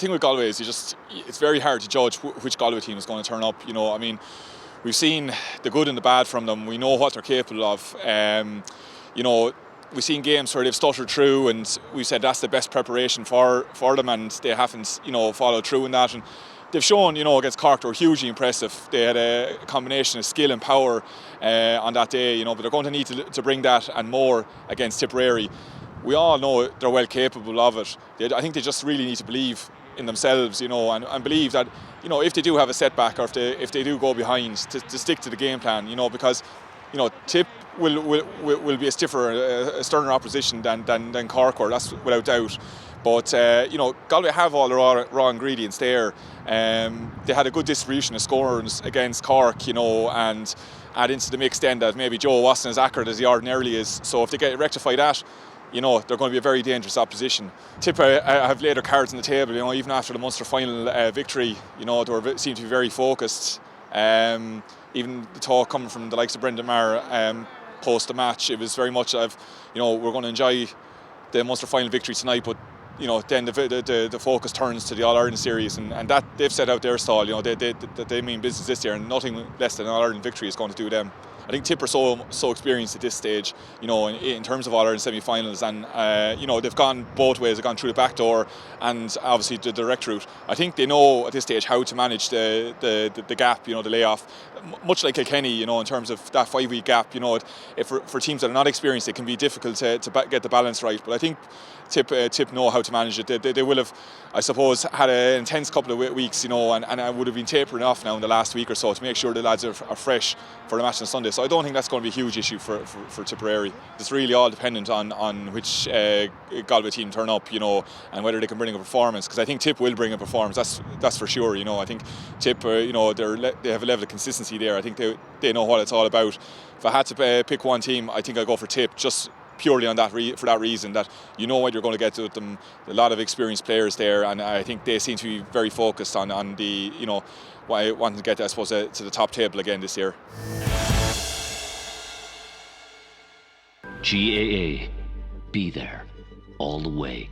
thing with Galway is it's very hard to judge which Galway team is going to turn up. I mean, we've seen the good and the bad from them. We know what they're capable of. We've seen games where they've stuttered through, and we said that's the best preparation for them, and they haven't, followed through in that. And they've shown, against Cork, they were hugely impressive. They had a combination of skill and power on that day, but they're going to need to bring that and more against Tipperary. We all know they're well capable of it. I think they just really need to believe in themselves, and believe that, if they do have a setback, or if they do go behind, to stick to the game plan, because, Tip will be a stiffer, a sterner opposition than Cork were, that's without doubt. But Galway have all the raw ingredients there. They had a good distribution of scores against Cork, and add into the mix then that maybe Joe wasn't as accurate as he ordinarily is. So if they get rectify that, they're going to be a very dangerous opposition. Tip have laid their cards on the table, even after the Munster final victory. They seem to be very focused. Even the talk coming from the likes of Brendan Maher post the match, it was very much of, we're going to enjoy the Munster final victory tonight, but then the focus turns to the All-Ireland series, and that they've set out their stall. They mean business this year, and nothing less than an All-Ireland victory is going to do them. I think Tip are so experienced at this stage, in terms of All-Ireland semi-finals, and they've gone both ways. They've gone through the back door and obviously the direct route. I think they know at this stage how to manage the gap, the layoff, much like Kilkenny, in terms of that 5-week gap. If for teams that are not experienced, it can be difficult to get the balance right. But I think Tip know how to manage it. They will have, I suppose, had an intense couple of weeks, and I would have been tapering off now in the last week or so to make sure the lads are fresh for the match on Sunday. So I don't think that's going to be a huge issue for Tipperary. It's really all dependent on which Galway team turn up, and whether they can bring a performance. Because I think Tip will bring a performance. That's for sure. I think Tip, they have a level of consistency there. I think they know what it's all about. If I had to pick one team, I think I'd go for Tip, just purely on that for that reason, that what you're going to get with them. A lot of experienced players there, and I think they seem to be very focused on the wanting to get, I suppose, to the top table again this year. GAA, be there all the way.